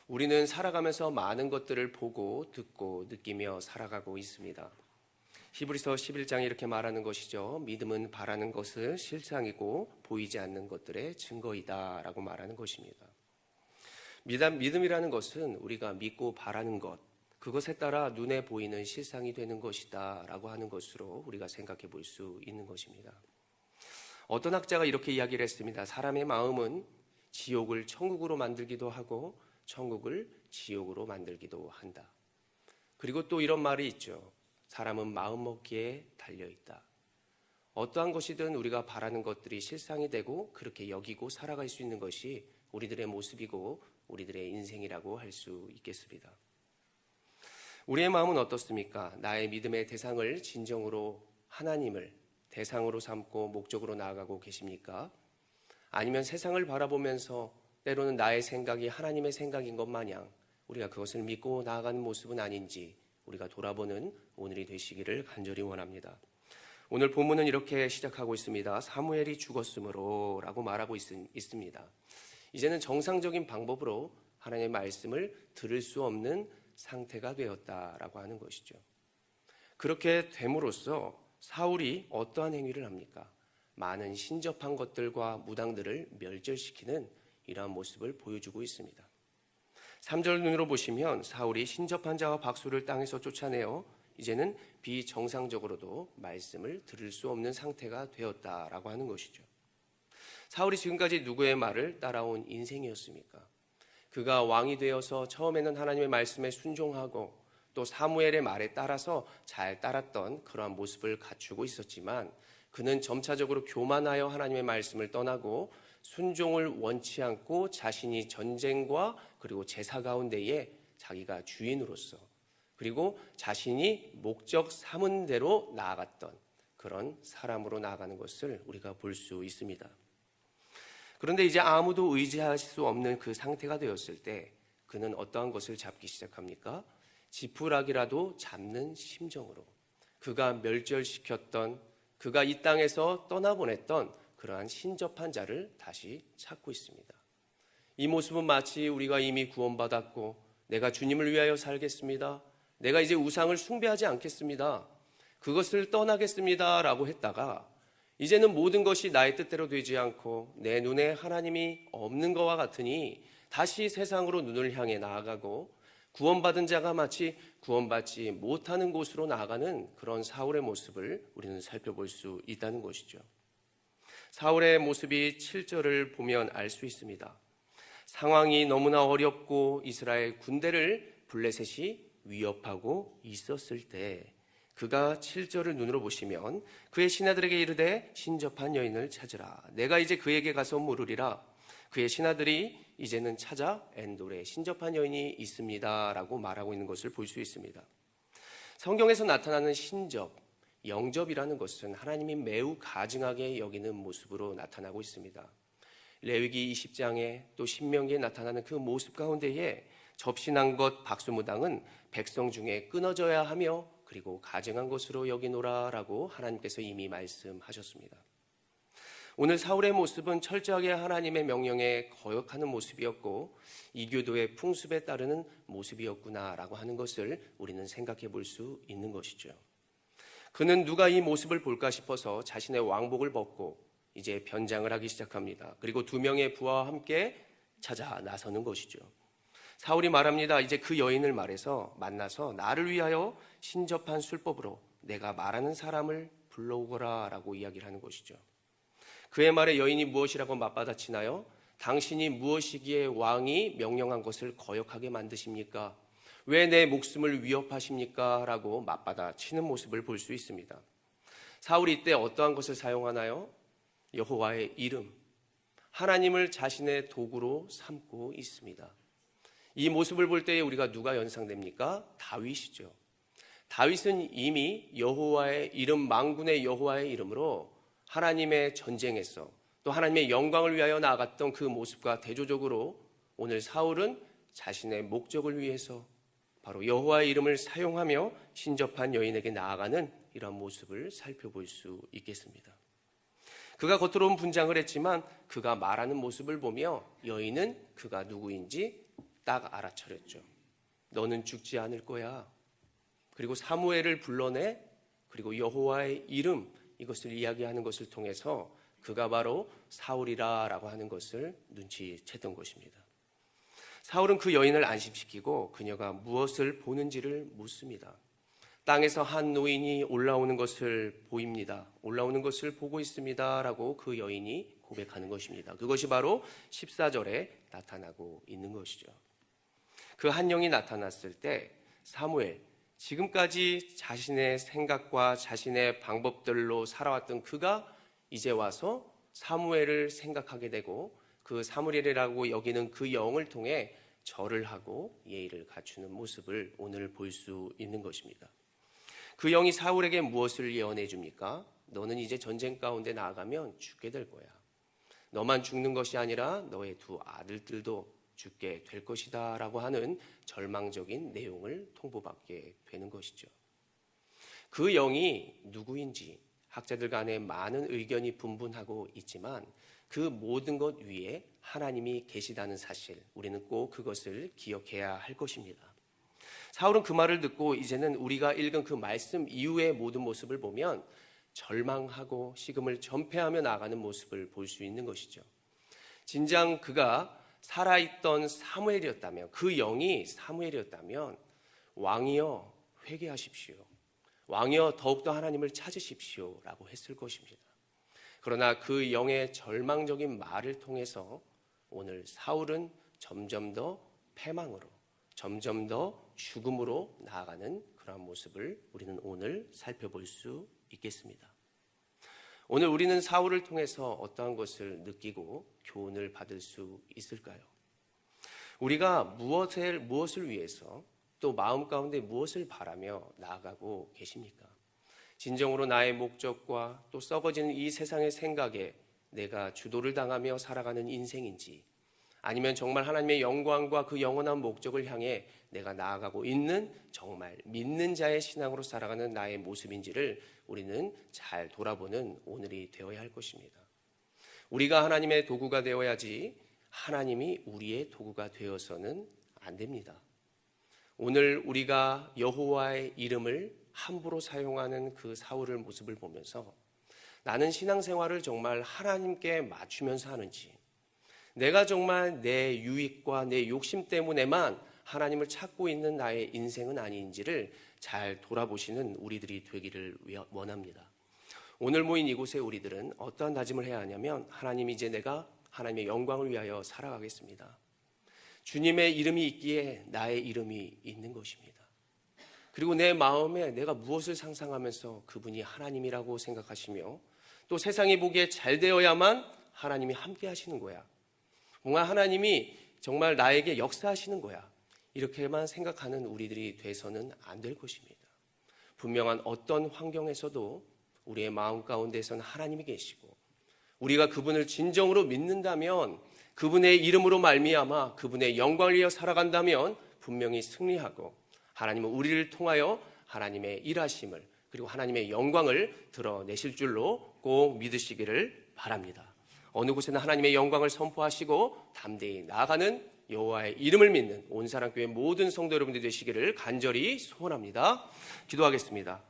우리는 살아가면서 많은 것들을 보고 듣고 느끼며 살아가고 있습니다. 히브리서 11장에 이렇게 말하는 것이죠. 믿음은 바라는 것을 실상이고 보이지 않는 것들의 증거이다 라고 말하는 것입니다. 믿음이라는 것은 우리가 믿고 바라는 것, 그것에 따라 눈에 보이는 실상이 되는 것이다 라고 하는 것으로 우리가 생각해 볼 수 있는 것입니다. 어떤 학자가 이렇게 이야기를 했습니다. 사람의 마음은 지옥을 천국으로 만들기도 하고 천국을 지옥으로 만들기도 한다. 그리고 또 이런 말이 있죠. 사람은 마음먹기에 달려있다. 어떠한 것이든 우리가 바라는 것들이 실상이 되고 그렇게 여기고 살아갈 수 있는 것이 우리들의 모습이고 우리들의 인생이라고 할 수 있겠습니다. 우리의 마음은 어떻습니까? 나의 믿음의 대상을 진정으로 하나님을 대상으로 삼고 목적으로 나아가고 계십니까? 아니면 세상을 바라보면서 때로는 나의 생각이 하나님의 생각인 것 마냥 우리가 그것을 믿고 나아가는 모습은 아닌지 우리가 돌아보는 오늘이 되시기를 간절히 원합니다. 오늘 본문은 이렇게 시작하고 있습니다. 사무엘이 죽었으므로 라고 말하고 있습니다. 이제는 정상적인 방법으로 하나님의 말씀을 들을 수 없는 상태가 되었다라고 하는 것이죠. 그렇게 됨으로써 사울이 어떠한 행위를 합니까? 많은 신접한 것들과 무당들을 멸절시키는 이러한 모습을 보여주고 있습니다. 3절 눈으로 보시면 사울이 신접한 자와 박수를 땅에서 쫓아내어 이제는 비정상적으로도 말씀을 들을 수 없는 상태가 되었다라고 하는 것이죠. 사울이 지금까지 누구의 말을 따라온 인생이었습니까? 그가 왕이 되어서 처음에는 하나님의 말씀에 순종하고 또 사무엘의 말에 따라서 잘 따랐던 그러한 모습을 갖추고 있었지만 그는 점차적으로 교만하여 하나님의 말씀을 떠나고 순종을 원치 않고 자신이 전쟁과 그리고 제사 가운데에 자기가 주인으로서 그리고 자신이 목적 삼은 대로 나아갔던 그런 사람으로 나아가는 것을 우리가 볼 수 있습니다. 그런데 이제 아무도 의지할 수 없는 그 상태가 되었을 때 그는 어떠한 것을 잡기 시작합니까? 지푸라기라도 잡는 심정으로 그가 멸절시켰던 그가 이 땅에서 떠나보냈던 그러한 신접한 자를 다시 찾고 있습니다. 이 모습은 마치 우리가 이미 구원받았고 내가 주님을 위하여 살겠습니다. 내가 이제 우상을 숭배하지 않겠습니다. 그것을 떠나겠습니다 라고 했다가 이제는 모든 것이 나의 뜻대로 되지 않고 내 눈에 하나님이 없는 것과 같으니 다시 세상으로 눈을 향해 나아가고 구원받은 자가 마치 구원받지 못하는 곳으로 나아가는 그런 사울의 모습을 우리는 살펴볼 수 있다는 것이죠. 사울의 모습이 7절을 보면 알 수 있습니다. 상황이 너무나 어렵고 이스라엘 군대를 블레셋이 위협하고 있었을 때 그가 7절을 눈으로 보시면 그의 신하들에게 이르되 신접한 여인을 찾으라. 내가 이제 그에게 가서 물으리라. 그의 신하들이 이제는 찾아 엔돌에 신접한 여인이 있습니다 라고 말하고 있는 것을 볼 수 있습니다. 성경에서 나타나는 신접, 영접이라는 것은 하나님이 매우 가증하게 여기는 모습으로 나타나고 있습니다. 레위기 20장에 또 신명기에 나타나는 그 모습 가운데에 접신한 것 박수무당은 백성 중에 끊어져야 하며 그리고 가증한 것으로 여기노라 라고 하나님께서 이미 말씀하셨습니다. 오늘 사울의 모습은 철저하게 하나님의 명령에 거역하는 모습이었고 이교도의 풍습에 따르는 모습이었구나 라고 하는 것을 우리는 생각해 볼 수 있는 것이죠. 그는 누가 이 모습을 볼까 싶어서 자신의 왕복을 벗고 이제 변장을 하기 시작합니다. 그리고 2명의 부하와 함께 찾아 나서는 것이죠. 사울이 말합니다. 이제 그 여인을 만나서 나를 위하여 신접한 술법으로 내가 말하는 사람을 불러오거라 라고 이야기를 하는 것이죠. 그의 말에 여인이 무엇이라고 맞받아치나요? 당신이 무엇이기에 왕이 명령한 것을 거역하게 만드십니까? 왜 내 목숨을 위협하십니까? 라고 맞받아치는 모습을 볼 수 있습니다. 사울이 이때 어떠한 것을 사용하나요? 여호와의 이름, 하나님을 자신의 도구로 삼고 있습니다. 이 모습을 볼 때에 우리가 누가 연상됩니까? 다윗이죠. 다윗은 이미 여호와의 이름, 만군의 여호와의 이름으로 하나님의 전쟁에서 또 하나님의 영광을 위하여 나아갔던 그 모습과 대조적으로 오늘 사울은 자신의 목적을 위해서 바로 여호와의 이름을 사용하며 신접한 여인에게 나아가는 이런 모습을 살펴볼 수 있겠습니다. 그가 겉으로는 분장을 했지만 그가 말하는 모습을 보며 여인은 그가 누구인지 딱 알아차렸죠. 너는 죽지 않을 거야. 그리고 사무엘을 불러내, 그리고 여호와의 이름, 이것을 이야기하는 것을 통해서 그가 바로 사울이라라고 하는 것을 눈치챘던 것입니다. 사울은 그 여인을 안심시키고 그녀가 무엇을 보는지를 묻습니다. 땅에서 한 노인이 올라오는 것을 보입니다. 올라오는 것을 보고 있습니다. 라고 그 여인이 고백하는 것입니다. 그것이 바로 14절에 나타나고 있는 것이죠. 그 한 영이 나타났을 때 사무엘, 지금까지 자신의 생각과 자신의 방법들로 살아왔던 그가 이제 와서 사무엘을 생각하게 되고 그 사무엘이라고 여기는 그 영을 통해 절을 하고 예의를 갖추는 모습을 오늘 볼 수 있는 것입니다. 그 영이 사울에게 무엇을 예언해 줍니까? 너는 이제 전쟁 가운데 나아가면 죽게 될 거야. 너만 죽는 것이 아니라 너의 두 아들들도 죽게 될 것이다 라고 하는 절망적인 내용을 통보받게 되는 것이죠. 그 영이 누구인지 학자들 간에 많은 의견이 분분하고 있지만 그 모든 것 위에 하나님이 계시다는 사실, 우리는 꼭 그것을 기억해야 할 것입니다. 사울은 그 말을 듣고 이제는 우리가 읽은 그 말씀 이후의 모든 모습을 보면 절망하고 식음을 전폐하며 나아가는 모습을 볼 수 있는 것이죠. 진정 그가 살아있던 사무엘이었다면, 그 영이 사무엘이었다면 왕이여 회개하십시오. 왕이여 더욱더 하나님을 찾으십시오 라고 했을 것입니다. 그러나 그 영의 절망적인 말을 통해서 오늘 사울은 점점 더 패망으로, 점점 더 죽음으로 나아가는 그런 모습을 우리는 오늘 살펴볼 수 있겠습니다. 오늘 우리는 사울을 통해서 어떠한 것을 느끼고 교훈을 받을 수 있을까요? 우리가 무엇을 위해서 또 마음 가운데 무엇을 바라며 나아가고 계십니까? 진정으로 나의 목적과 또 썩어지는 이 세상의 생각에 내가 주도를 당하며 살아가는 인생인지, 아니면 정말 하나님의 영광과 그 영원한 목적을 향해 내가 나아가고 있는 정말 믿는 자의 신앙으로 살아가는 나의 모습인지를 우리는 잘 돌아보는 오늘이 되어야 할 것입니다. 우리가 하나님의 도구가 되어야지 하나님이 우리의 도구가 되어서는 안 됩니다. 오늘 우리가 여호와의 이름을 함부로 사용하는 그 사울의 모습을 보면서 나는 신앙생활을 정말 하나님께 맞추면서 하는지, 내가 정말 내 유익과 내 욕심 때문에만 하나님을 찾고 있는 나의 인생은 아닌지를 잘 돌아보시는 우리들이 되기를 원합니다. 오늘 모인 이곳에 우리들은 어떠한 다짐을 해야 하냐면, 하나님, 이제 내가 하나님의 영광을 위하여 살아가겠습니다. 주님의 이름이 있기에 나의 이름이 있는 것입니다. 그리고 내 마음에 내가 무엇을 상상하면서 그분이 하나님이라고 생각하시며 또 세상이 보기에 잘 되어야만 하나님이 함께 하시는 거야. 뭔가 하나님이 정말 나에게 역사하시는 거야. 이렇게만 생각하는 우리들이 돼서는 안 될 것입니다. 분명한 어떤 환경에서도 우리의 마음 가운데서는 하나님이 계시고, 우리가 그분을 진정으로 믿는다면, 그분의 이름으로 말미암아 그분의 영광을 위하여 살아간다면 분명히 승리하고, 하나님은 우리를 통하여 하나님의 일하심을, 그리고 하나님의 영광을 드러내실 줄로 꼭 믿으시기를 바랍니다. 어느 곳에나 하나님의 영광을 선포하시고 담대히 나아가는 여호와의 이름을 믿는 온사랑교회 모든 성도 여러분들 되시기를 간절히 소원합니다. 기도하겠습니다.